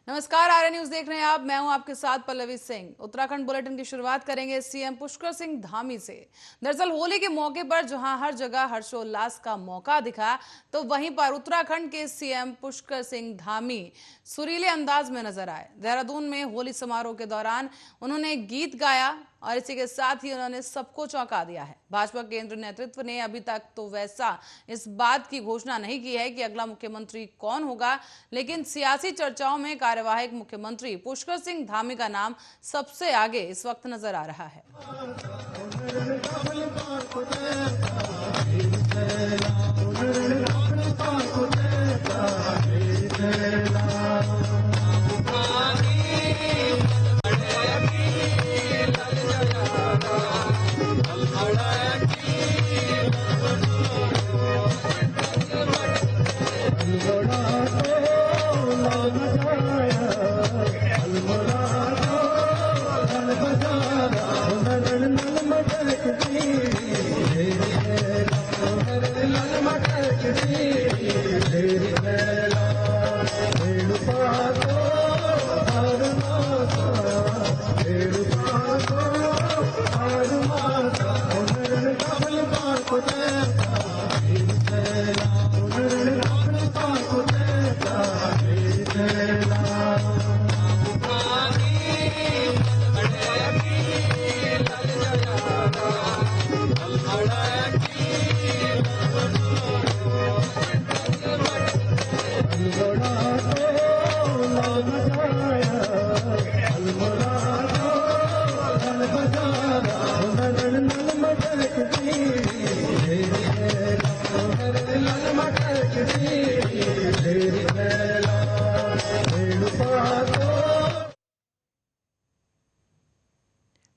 नमस्कार, आर्य न्यूज देख रहे हैं आप। मैं हूं आपके साथ पल्लवी सिंह। उत्तराखंड बुलेटिन की शुरुआत करेंगे सीएम पुष्कर सिंह धामी से। दरअसल होली के मौके पर जहां हर जगह हर्षोल्लास का मौका दिखा, तो वहीं पर उत्तराखंड के सीएम पुष्कर सिंह धामी सुरीले अंदाज में नजर आए। देहरादून में होली समारोह के दौरान उन्होंने गीत गाया और इसी के साथ ही उन्होंने सबको चौंका दिया है। भाजपा केंद्र नेतृत्व ने अभी तक तो वैसा इस बात की घोषणा नहीं की है कि अगला मुख्यमंत्री कौन होगा, लेकिन सियासी चर्चाओं में कार्यवाहक मुख्यमंत्री पुष्कर सिंह धामी का नाम सबसे आगे इस वक्त नजर आ रहा है।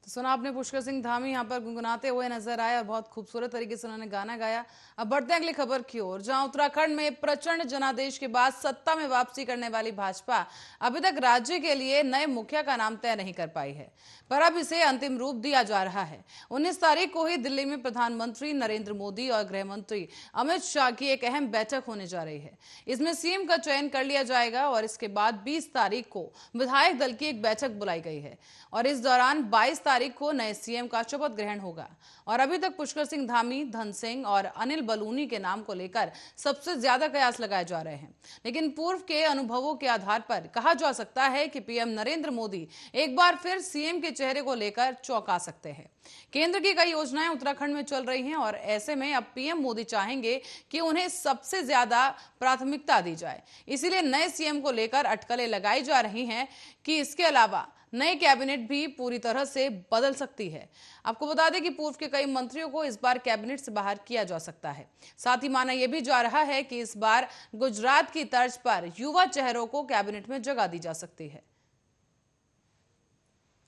तो सुना आपने पुष्कर सिंह धामी यहाँ पर गुनगुनाते हुए नजर आए और बहुत खूबसूरत तरीके से उन्होंने गाना गाया। अब बढ़ते हैं अगली खबर की ओर, जहां उत्तराखंड में प्रचंड जनादेश के बाद सत्ता में वापसी करने वाली भाजपा अभी तक राज्य के लिए नए मुखिया का नाम तय नहीं कर पाई है, पर अब इसे अंतिम रूप दिया जा रहा है। 19 तारीख को ही दिल्ली में प्रधानमंत्री नरेंद्र मोदी और गृह मंत्री अमित शाह की एक अहम बैठक होने जा रही है। इसमें सीएम का चयन कर लिया जाएगा और इसके बाद 20 तारीख को विधायक दल की एक बैठक बुलाई गई है और इस दौरान 22 तारीख को नए सीएम का शपथ ग्रहण होगा। और अभी तक पुष्कर सिंह धामी, धन सिंह और अनिल बलूनी के नाम को लेकर सबसे ज्यादा कयास लगाए जा रहे हैं, लेकिन पूर्व के अनुभवों के आधार पर कहा जा सकता है कि पीएम नरेंद्र मोदी एक बार फिर सीएम के चेहरे को लेकर चौंका सकते हैं। केंद्र की कई योजनाएं उत्तराखंड में चल रही हैं और ऐसे में अब पीएम मोदी चाहेंगे कि उन्हें सबसे ज्यादा प्राथमिकता दी जाए। इसीलिए नए सीएम को लेकर अटकलें लगाई जा रही हैं कि इसके अलावा नई कैबिनेट भी पूरी तरह से बदल सकती है। आपको बता दें कि पूर्व के कई मंत्रियों को इस बार कैबिनेट से बाहर किया जा सकता है। साथ ही माना यह भी जा रहा है कि इस बार गुजरात की तर्ज पर युवा चेहरों को कैबिनेट में जगह दी जा सकती है।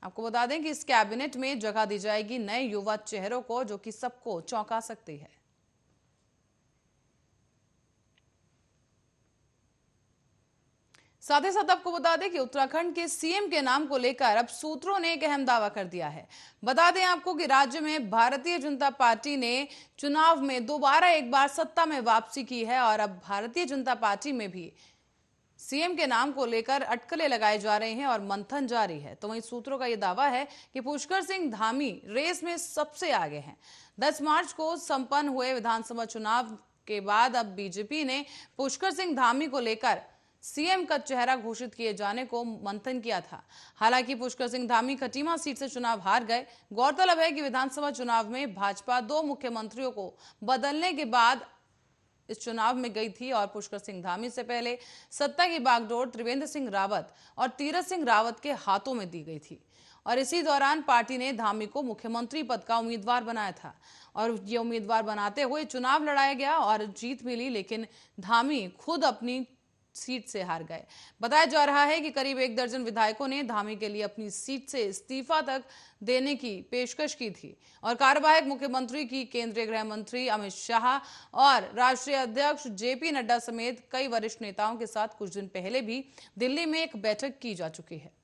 आपको बता दें कि इस कैबिनेट में जगह दी जाएगी नए युवा चेहरों को, जो कि सबको चौंका सकती है। साथ ही साथ आपको बता दें कि उत्तराखंड के सीएम के नाम को लेकर अब सूत्रों ने एक अहम दावा कर दिया है। बता दें आपको कि राज्य में भारतीय जनता पार्टी ने चुनाव में दोबारा एक बार सत्ता में वापसी की है और अब भारतीय जनता पार्टी में भी सीएम के नाम को लेकर अटकलें लगाए जा रहे हैं और मंथन जारी है। तो वहीं सूत्रों का यह दावा है कि पुष्कर सिंह धामी रेस में सबसे आगे हैं। 10 मार्च को संपन्न हुए विधानसभा चुनाव के बाद अब बीजेपी ने पुष्कर सिंह धामी को लेकर सीएम का चेहरा घोषित किए जाने को मंथन किया था। हालांकि पुष्कर सिंह धामी खटीमा सीट से चुनाव हार गए। गौरतलब है कि विधानसभा चुनाव में भाजपा 2 मुख्यमंत्रियों को बदलने के बाद इस चुनाव में गई थी और पुष्कर सिंह धामी से पहले सत्ता की बागडोर त्रिवेंद्र सिंह रावत और तीरथ सिंह रावत के हाथों में दी गई थी और इसी दौरान पार्टी ने धामी को मुख्यमंत्री पद का उम्मीदवार बनाया था और ये उम्मीदवार बनाते हुए चुनाव लड़ाया गया और जीत मिली, लेकिन धामी खुद अपनी सीट से हार गए। बताया जा रहा है कि करीब 1 दर्जन विधायकों ने धामी के लिए अपनी सीट से इस्तीफा तक देने की पेशकश की थी और कार्यवाहक मुख्यमंत्री की केंद्रीय गृह मंत्री अमित शाह और राष्ट्रीय अध्यक्ष जेपी नड्डा समेत कई वरिष्ठ नेताओं के साथ कुछ दिन पहले भी दिल्ली में एक बैठक की जा चुकी है।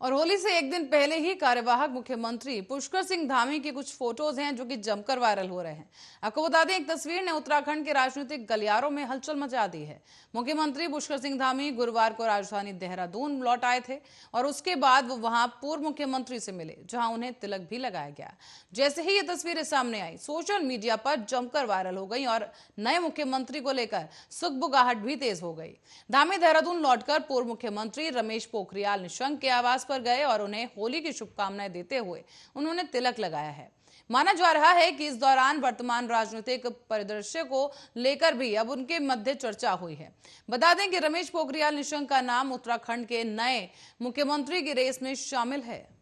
और होली से एक दिन पहले ही कार्यवाहक मुख्यमंत्री पुष्कर सिंह धामी की कुछ फोटोज हैं जो कि जमकर वायरल हो रहे हैं। आपको बता दें, एक तस्वीर ने उत्तराखंड के राजनीतिक गलियारों में हलचल मचा दी है। मुख्यमंत्री पुष्कर सिंह धामी गुरुवार को राजधानी देहरादून लौट आए थे और उसके बाद वो वहां पूर्व मुख्यमंत्री से मिले, जहां उन्हें तिलक भी लगाया गया। जैसे ही ये तस्वीरें सामने आई, सोशल मीडिया पर जमकर वायरल हो गई और नए मुख्यमंत्री को लेकर सुगबुगाहट भी तेज हो गई। धामी देहरादून लौटकर पूर्व मुख्यमंत्री रमेश पोखरियाल निशंक के आवास पर गए और उन्हें होली की शुभकामनाएं देते हुए उन्होंने तिलक लगाया है। माना जा रहा है कि इस दौरान वर्तमान राजनीतिक परिदृश्य को लेकर भी अब उनके मध्य चर्चा हुई है। बता दें कि रमेश पोखरियाल निशंक का नाम उत्तराखंड के नए मुख्यमंत्री की रेस में शामिल है।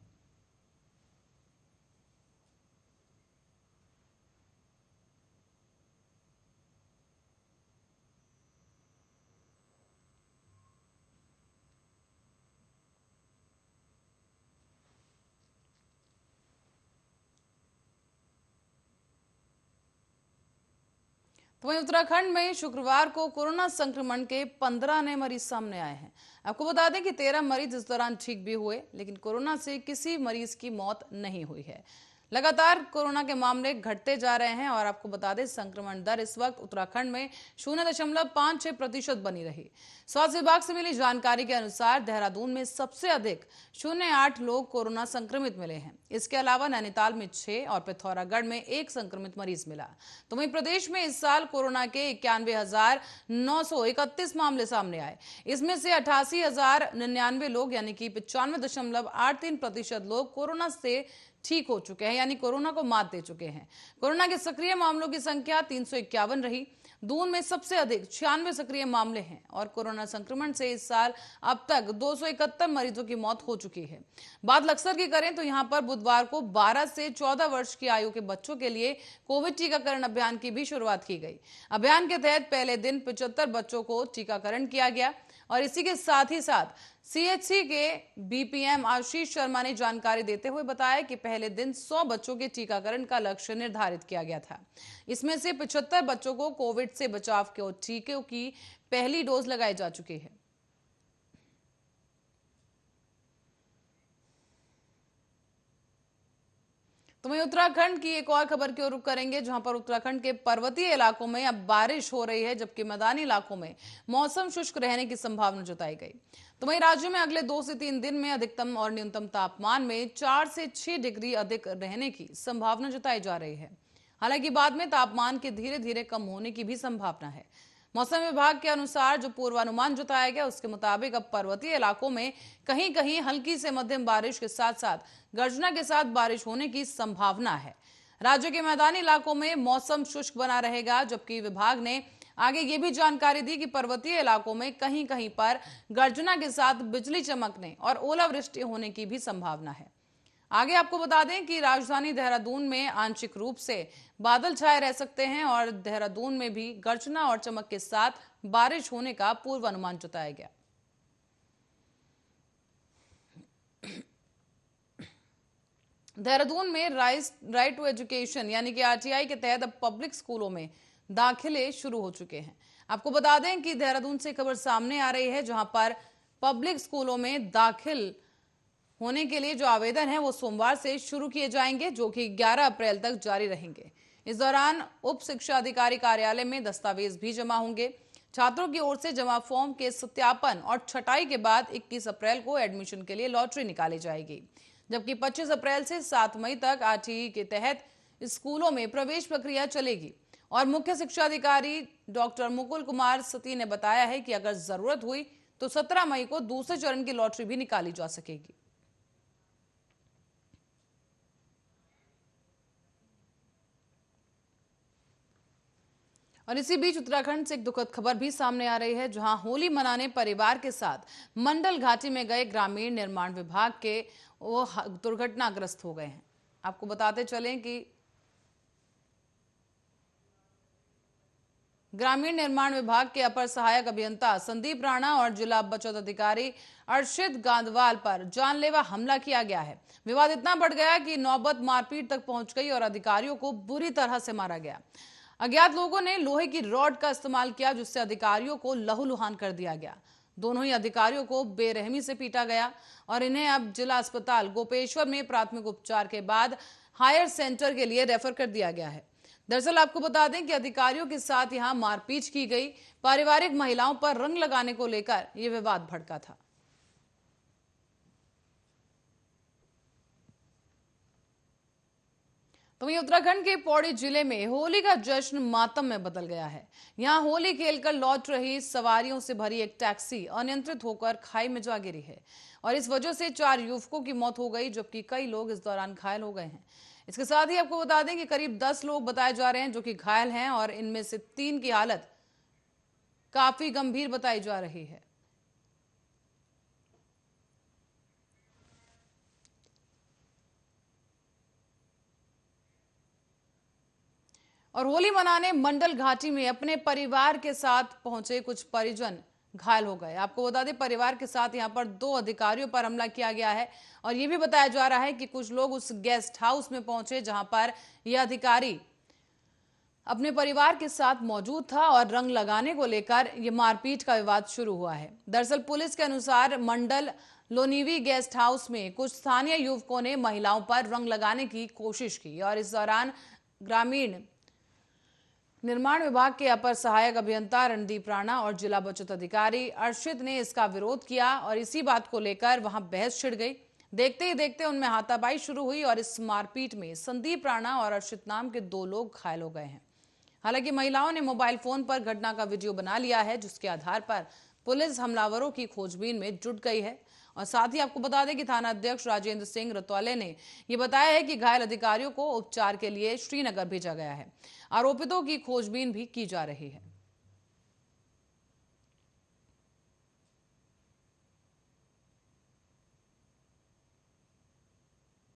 तो वहीं उत्तराखंड में शुक्रवार को कोरोना संक्रमण के 15 नए मरीज सामने आए हैं। आपको बता दें कि 13 मरीज इस दौरान ठीक भी हुए, लेकिन कोरोना से किसी मरीज की मौत नहीं हुई है। लगातार कोरोना के मामले घटते जा रहे हैं और आपको बता दें, संक्रमण दर इस वक्त उत्तराखंड में 0.56% बनी रही। स्वास्थ्य विभाग से मिली जानकारी के अनुसार देहरादून में सबसे अधिक 0.8 लोग कोरोना संक्रमित मिले हैं। इसके अलावा नैनीताल में 6 और पिथौरागढ़ में 1 संक्रमित मरीज मिला। तो वहीं प्रदेश में इस साल कोरोना के 91,931 मामले सामने आए। इसमें से 88,099 लोग यानी कि 95.83% लोग कोरोना से ठीक हो चुके हैं, यानी कोरोना को मात दे चुके हैं। कोरोना के सक्रिय मामलों की संख्या 351 रही। दून में सबसे अधिक 96 सक्रिय मामले हैं और कोरोना संक्रमण से इस साल अब तक 271 मरीजों की मौत हो चुकी है। बात लक्सर की करें तो यहां पर बुधवार को 12 से 14 वर्ष की आयु के बच्चों के लिए कोविड टीकाकरण अभियान की भी शुरुआत की गई। अभियान के तहत पहले दिन 75 बच्चों को टीकाकरण किया गया और इसी के साथ ही साथ सीएचसी के बीपीएम आशीष शर्मा ने जानकारी देते हुए बताया कि पहले दिन 100 बच्चों के टीकाकरण का लक्ष्य निर्धारित किया गया था। इसमें से 75 बच्चों को कोविड से बचाव के टीके की पहली डोज लगाई जा चुकी है। तो वहीं उत्तराखंड की एक और खबर की ओर रुख करेंगे, जहां पर उत्तराखंड के पर्वतीय इलाकों में अब बारिश हो रही है, जबकि मैदानी इलाकों में मौसम शुष्क रहने की संभावना जताई गई। तो वहीं राज्य में अगले 2 से 3 दिन में अधिकतम और न्यूनतम तापमान में 4 से 6 डिग्री अधिक रहने की संभावना जताई जा रही है। हालांकि बाद में तापमान के धीरे धीरे कम होने की भी संभावना है। मौसम विभाग के अनुसार जो पूर्वानुमान जताया गया उसके मुताबिक अब पर्वतीय इलाकों में कहीं कहीं हल्की से मध्यम बारिश के साथ साथ गर्जना के साथ बारिश होने की संभावना है। राज्य के मैदानी इलाकों में मौसम शुष्क बना रहेगा, जबकि विभाग ने आगे ये भी जानकारी दी कि पर्वतीय इलाकों में कहीं कहीं पर गर्जना के साथ बिजली चमकने और ओलावृष्टि होने की भी संभावना है। आगे आपको बता दें कि राजधानी देहरादून में आंशिक रूप से बादल छाए रह सकते हैं और देहरादून में भी गर्जना और चमक के साथ बारिश होने का पूर्वानुमान जताया गया। देहरादून में राइट टू एजुकेशन यानी कि आरटीआई के तहत अब पब्लिक स्कूलों में दाखिले शुरू हो चुके हैं। आपको बता दें कि देहरादून से खबर सामने आ रही है, जहां पर पब्लिक स्कूलों में दाखिल होने के लिए जो आवेदन है वो सोमवार से शुरू किए जाएंगे, जो कि 11 अप्रैल तक जारी रहेंगे। इस दौरान उप शिक्षा अधिकारी कार्यालय में दस्तावेज भी जमा होंगे। छात्रों की ओर से जमा फॉर्म के सत्यापन और छटाई के बाद 21 अप्रैल को एडमिशन के लिए लॉटरी निकाली जाएगी, जबकि 25 अप्रैल से 7 मई तक आरटीई के तहत स्कूलों में प्रवेश प्रक्रिया चलेगी। और मुख्य शिक्षा अधिकारी डॉक्टर मुकुल कुमार सती ने बताया है कि अगर जरूरत हुई तो 17 मई को दूसरे चरण की लॉटरी भी निकाली जा सकेगी। और इसी बीच उत्तराखंड से एक दुखद खबर भी सामने आ रही है, जहां होली मनाने परिवार के साथ मंडल घाटी में गए ग्रामीण निर्माण विभाग के वो दुर्घटनाग्रस्त हो गए हैं। आपको बताते चलें कि ग्रामीण निर्माण विभाग के अपर सहायक अभियंता संदीप राणा और जिला बचत अधिकारी अर्शित गांधवाल पर जानलेवा हमला किया गया है। विवाद इतना बढ़ गया कि नौबत मारपीट तक पहुंच गई और अधिकारियों को बुरी तरह से मारा गया। अज्ञात लोगों ने लोहे की रॉड का इस्तेमाल किया, जिससे अधिकारियों को लहूलुहान कर दिया गया। दोनों ही अधिकारियों को बेरहमी से पीटा गया और इन्हें अब जिला अस्पताल गोपेश्वर में प्राथमिक उपचार के बाद हायर सेंटर के लिए रेफर कर दिया गया है। दरअसल आपको बता दें कि अधिकारियों के साथ यहां मारपीट की गई। पारिवारिक महिलाओं पर रंग लगाने को लेकर यह विवाद भड़का था। तो वहीं उत्तराखंड के पौड़ी जिले में होली का जश्न मातम में बदल गया है। यहां होली खेलकर लौट रही सवारियों से भरी एक टैक्सी अनियंत्रित होकर खाई में जा गिरी है और इस वजह से 4 युवकों की मौत हो गई, जबकि कई लोग इस दौरान घायल हो गए हैं। इसके साथ ही आपको बता दें कि करीब 10 लोग बताए जा रहे हैं जो कि घायल हैं और इनमें से 3 की हालत काफी गंभीर बताई जा रही है। और होली मनाने मंडल घाटी में अपने परिवार के साथ पहुंचे कुछ परिजन घायल हो गए। आपको बता दें परिवार के साथ यहां पर 2 अधिकारियों पर हमला किया गया है और यह भी बताया जा रहा है कि कुछ लोग उस गेस्ट हाउस में पहुंचे जहां पर यह अधिकारी अपने परिवार के साथ मौजूद था और रंग लगाने को लेकर यह मारपीट का विवाद शुरू हुआ है। दरअसल पुलिस के अनुसार मंडल लोनीवी गेस्ट हाउस में कुछ स्थानीय युवकों ने महिलाओं पर रंग लगाने की कोशिश की और इस दौरान ग्रामीण निर्माण विभाग के अपर सहायक अभियंता रणदीप राणा और जिला बचत अधिकारी अर्शित ने इसका विरोध किया और इसी बात को लेकर वहां बहस छिड़ गई। देखते ही देखते उनमें हाथापाई शुरू हुई और इस मारपीट में संदीप राणा और अर्शित नाम के 2 लोग घायल हो गए हैं। हालांकि महिलाओं ने मोबाइल फोन पर घटना का वीडियो बना लिया है, जिसके आधार पर पुलिस हमलावरों की खोजबीन में जुट गई है। और साथ ही आपको बता दें कि थाना अध्यक्ष राजेंद्र सिंह रतौले ने यह बताया है कि घायल अधिकारियों को उपचार के लिए श्रीनगर भेजा गया है। आरोपितों की खोजबीन भी की जा रही है।